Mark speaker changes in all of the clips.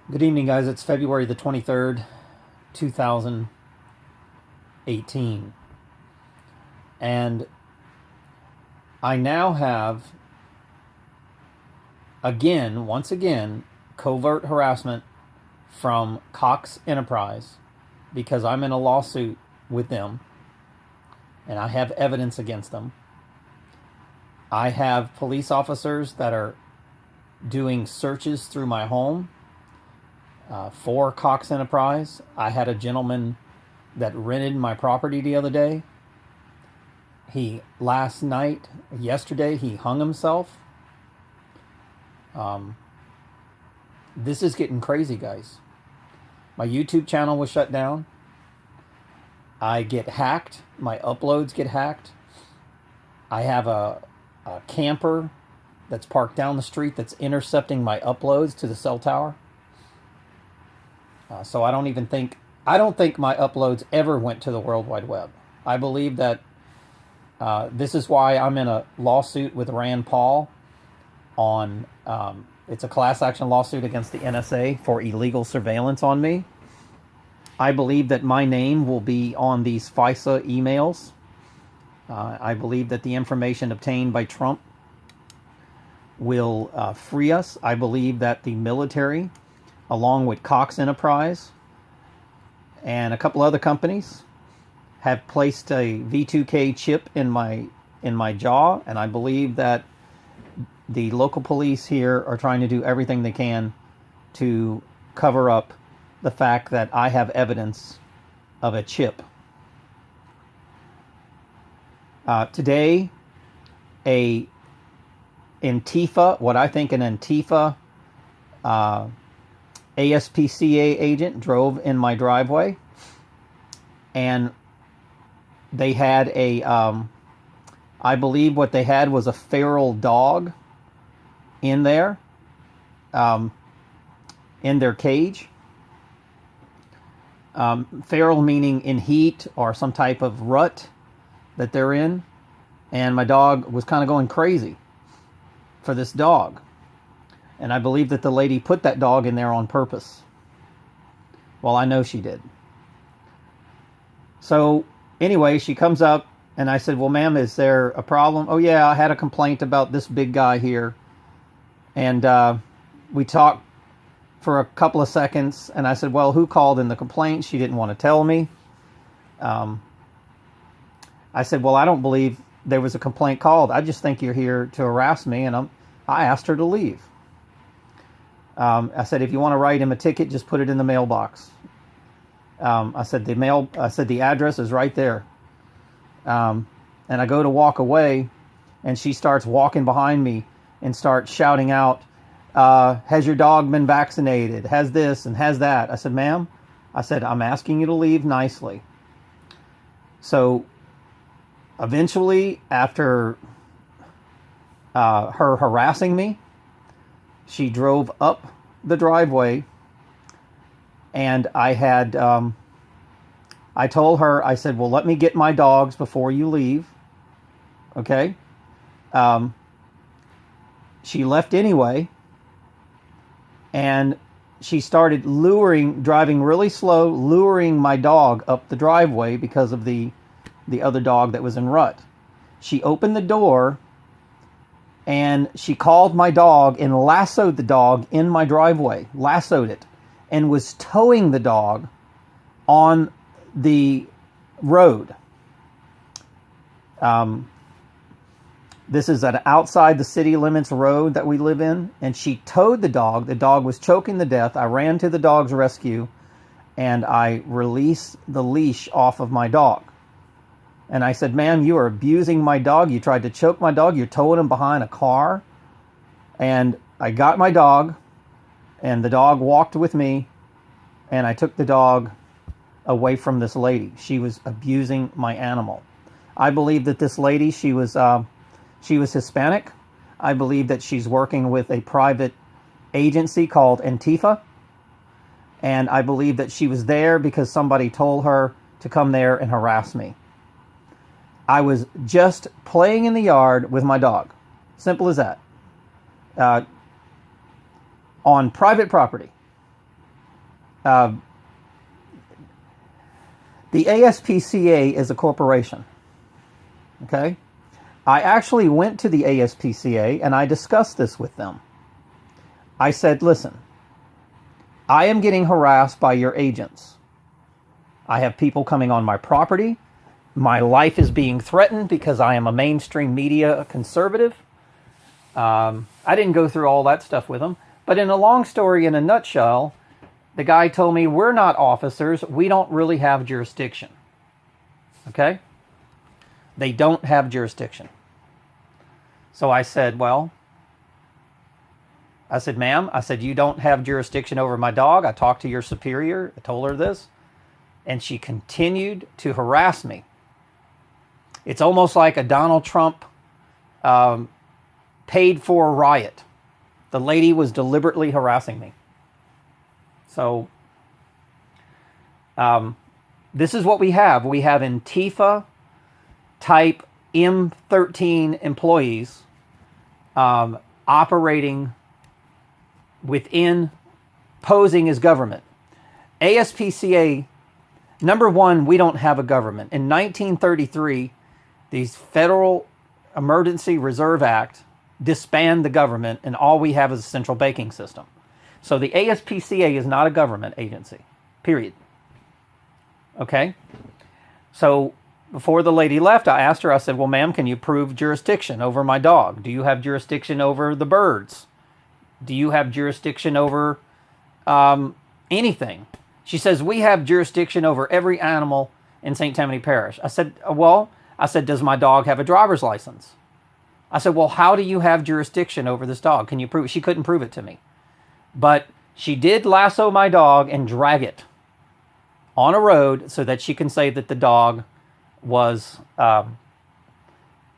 Speaker 1: Good evening, guys. It's February the 23rd, 2018. And I now have, once again, covert harassment from Cox Enterprise because I'm in a lawsuit with them and I have evidence against them. I have police officers that are doing searches through my home for Cox Enterprise. I had a gentleman that rented my property the other day. Yesterday, he hung himself. This is getting crazy, guys. My YouTube channel was shut down. I get hacked. My uploads get hacked. I have a camper that's parked down the street that's intercepting my uploads to the cell tower. So I don't think my uploads ever went to the World Wide Web. I believe that this is why I'm in a lawsuit with Rand Paul on, it's a class action lawsuit against the NSA for illegal surveillance on me. I believe that my name will be on these FISA emails. I believe that the information obtained by Trump will free us. I believe that the military, along with Cox Enterprise and a couple other companies, have placed a V2K chip in my jaw, and I believe that the local police here are trying to do everything they can to cover up the fact that I have evidence of a chip. Today, what I think an Antifa ASPCA agent drove in my driveway, and they had I believe what they had was a feral dog in there, in their cage. Feral meaning in heat or some type of rut that they're in. And my dog was kind of going crazy for this dog. And I believe that the lady put that dog in there on purpose. Well, I know she did. So anyway, she comes up and I said, well, ma'am, is there a problem? Oh, yeah, I had a complaint about this big guy here. And we talked for a couple of seconds. And I said, well, who called in the complaint? She didn't want to tell me. I said, well, I don't believe there was a complaint called. I just think you're here to harass me. And I asked her to leave. I said, if you want to write him a ticket, just put it in the mailbox. I said, the address is right there. And I go to walk away, and she starts walking behind me and starts shouting out, has your dog been vaccinated? Has this and has that? I said, ma'am, I'm asking you to leave nicely. So eventually, after her harassing me, she drove up the driveway, and I told her, I said, well, let me get my dogs before you leave. Okay. She left anyway, and she started driving really slow, luring my dog up the driveway because of the other dog that was in rut. She opened the door, and she called my dog and lassoed the dog in my driveway, lassoed it, and was towing the dog on the road. This is an outside the city limits road that we live in, and she towed the dog. The dog was choking to death. I ran to the dog's rescue, and I released the leash off of my dog. And I said, ma'am, you are abusing my dog. You tried to choke my dog. You're towing him behind a car. And I got my dog, and the dog walked with me, and I took the dog away from this lady. She was abusing my animal. I believe that this lady, she was Hispanic. I believe that she's working with a private agency called Antifa. And I believe that she was there because somebody told her to come there and harass me. I was just playing in the yard with my dog. Simple as that. On private property. The ASPCA is a corporation. Okay? I actually went to the ASPCA and I discussed this with them. I said, listen, I am getting harassed by your agents. I have people coming on my property. My life is being threatened because I am a mainstream media conservative. I didn't go through all that stuff with them. But in a long story, in a nutshell, the guy told me, we're not officers. We don't really have jurisdiction. Okay? They don't have jurisdiction. So I said, well, ma'am, you don't have jurisdiction over my dog. I talked to your superior. I told her this. And she continued to harass me. It's almost like a Donald Trump paid for riot. The lady was deliberately harassing me. So this is what we have. We have Antifa type M13 employees operating within, posing as government. ASPCA, number one, we don't have a government. In 1933, the Federal Emergency Reserve Act disbanded the government, and all we have is a central banking system. So the ASPCA is not a government agency, period. Okay? So before the lady left, I asked her, I said, well, ma'am, can you prove jurisdiction over my dog? Do you have jurisdiction over the birds? Do you have jurisdiction over anything? She says, we have jurisdiction over every animal in St. Tammany Parish. I said, does my dog have a driver's license? I said, well, how do you have jurisdiction over this dog? Can you prove it? She couldn't prove it to me. But she did lasso my dog and drag it on a road so that she can say that the dog was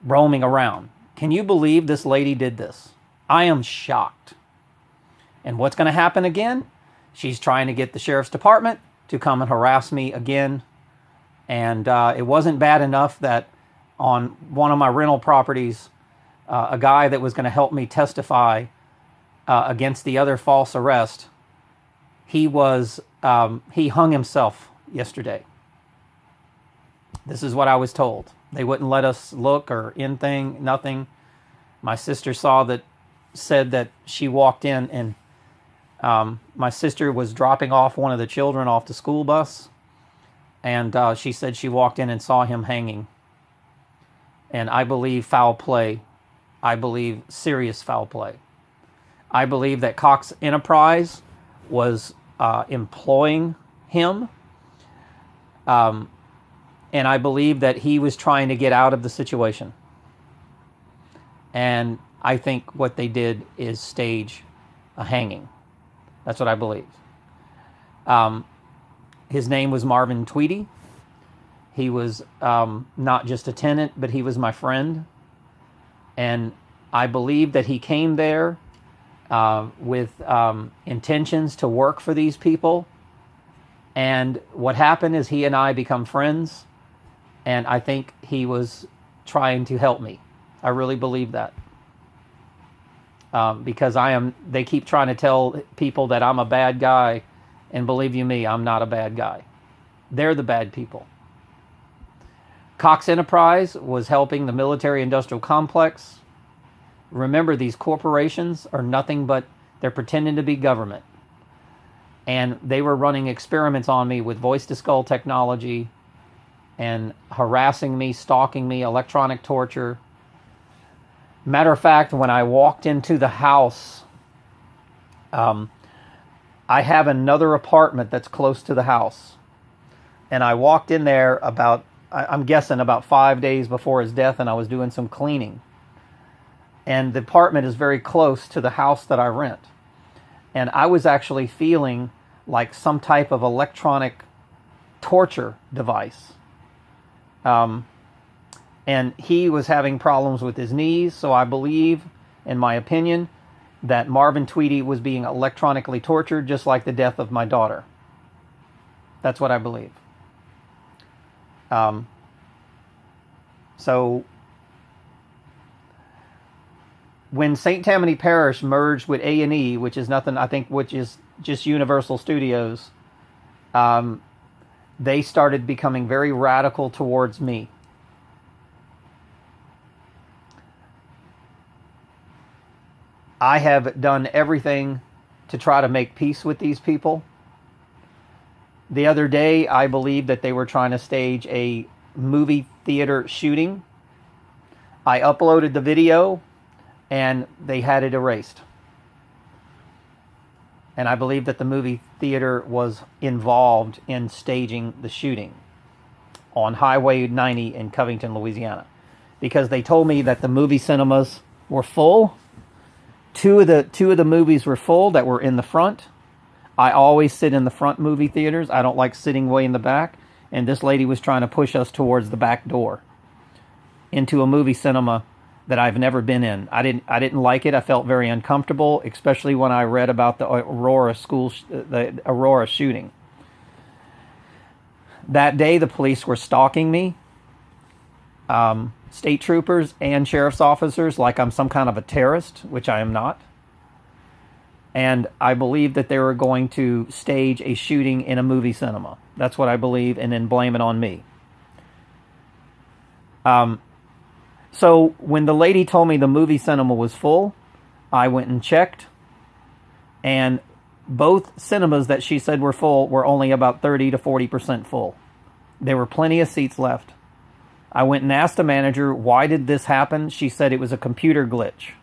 Speaker 1: roaming around. Can you believe this lady did this? I am shocked. And what's going to happen again? She's trying to get the sheriff's department to come and harass me again. And it wasn't bad enough that on one of my rental properties, a guy that was going to help me testify against the other false arrest, he hung himself yesterday. This is what I was told. They wouldn't let us look or anything, nothing. My sister said that she walked in and my sister was dropping off one of the children off the school bus. And she said she walked in and saw him hanging. And I believe foul play. I believe serious foul play. I believe that Cox Enterprise was employing him. And I believe that he was trying to get out of the situation. And I think what they did is stage a hanging. That's what I believe. His name was Marvin Tweedy. He was not just a tenant, but he was my friend. And I believe that he came there with intentions to work for these people. And what happened is he and I become friends. And I think he was trying to help me. I really believe that. Because they keep trying to tell people that I'm a bad guy. And believe you me, I'm not a bad guy. They're the bad people. Cox Enterprise was helping the military-industrial complex. Remember, these corporations are nothing but, they're pretending to be government. And they were running experiments on me with voice-to-skull technology and harassing me, stalking me, electronic torture. Matter of fact, when I walked into the house, I have another apartment that's close to the house. And I walked in there I'm guessing about 5 days before his death, and I was doing some cleaning. And the apartment is very close to the house that I rent. And I was actually feeling like some type of electronic torture device. And he was having problems with his knees, so I believe, in my opinion, that Marvin Tweedy was being electronically tortured, just like the death of my daughter. That's what I believe. So when St. Tammany Parish merged with A&E, which is nothing, I think, which is just Universal Studios, they started becoming very radical towards me. I have done everything to try to make peace with these people. The other day, I believe that they were trying to stage a movie theater shooting. I uploaded the video, and they had it erased. And I believe that the movie theater was involved in staging the shooting on Highway 90 in Covington, Louisiana. Because they told me that the movie cinemas were full. Two of the movies were full that were in the front. I always sit in the front movie theaters. I don't like sitting way in the back. And this lady was trying to push us towards the back door into a movie cinema that I've never been in. I didn't like it. I felt very uncomfortable, especially when I read about the Aurora shooting. That day, the police were stalking me. State troopers and sheriff's officers, like I'm some kind of a terrorist, which I am not. And I believe that they were going to stage a shooting in a movie cinema. That's what I believe, and then blame it on me. So when the lady told me the movie cinema was full, I went and checked, and both cinemas that she said were full were only about 30 to 40% full. There were plenty of seats left. I went and asked the manager, why did this happen? She said it was a computer glitch.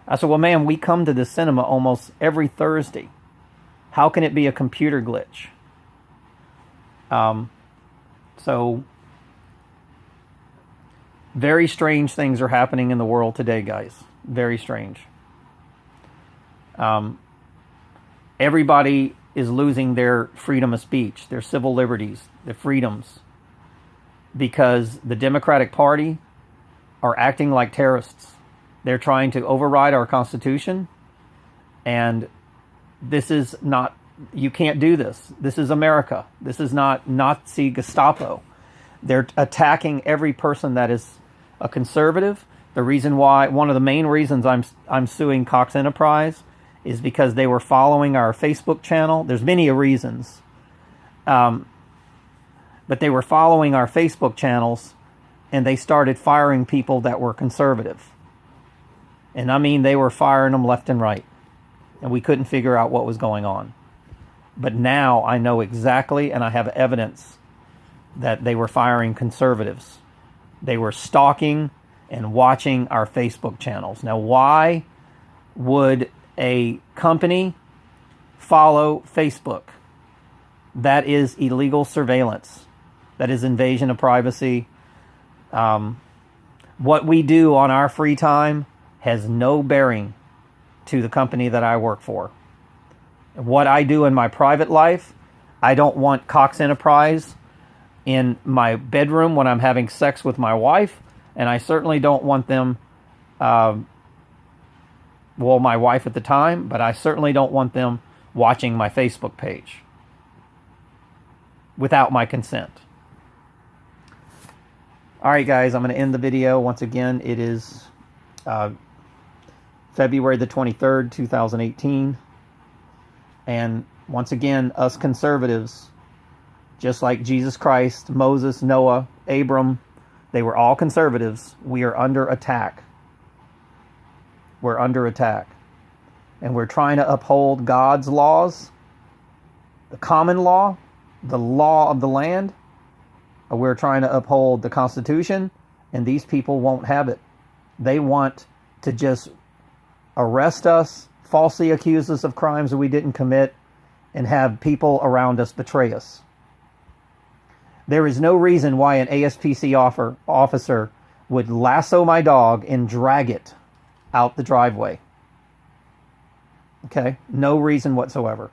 Speaker 1: I said, well, ma'am, we come to this cinema almost every Thursday. How can it be a computer glitch? So very strange things are happening in the world today, guys. Very strange. Everybody is losing their freedom of speech, their civil liberties, their freedoms, because the Democratic Party are acting like terrorists. They're trying to override our Constitution, and this is not, you can't do this. This is America. This is not Nazi Gestapo. They're attacking every person that is a conservative. The reason why, one of the main reasons I'm suing Cox Enterprise is because they were following our Facebook channel. There's many reasons. But they were following our Facebook channels, and they started firing people that were conservative. And I mean, they were firing them left and right. And we couldn't figure out what was going on. But now I know exactly, and I have evidence that they were firing conservatives. They were stalking and watching our Facebook channels. Now, why would a company follow Facebook? That is illegal surveillance. That is invasion of privacy. What we do on our free time has no bearing to the company that I work for. What I do in my private life, I don't want Cox Enterprise in my bedroom when I'm having sex with my wife, and I certainly don't want them, my wife at the time, but I certainly don't want them watching my Facebook page without my consent. All right, guys, I'm going to end the video. Once again, it is February the 23rd, 2018. And once again, us conservatives, just like Jesus Christ, Moses, Noah, Abram, they were all conservatives. We are under attack. We're under attack. And we're trying to uphold God's laws, the common law, the law of the land. We're trying to uphold the Constitution, and these people won't have it. They want to just arrest us, falsely accuse us of crimes that we didn't commit, and have people around us betray us. There is no reason why an ASPCA officer would lasso my dog and drag it out the driveway. Okay? No reason whatsoever.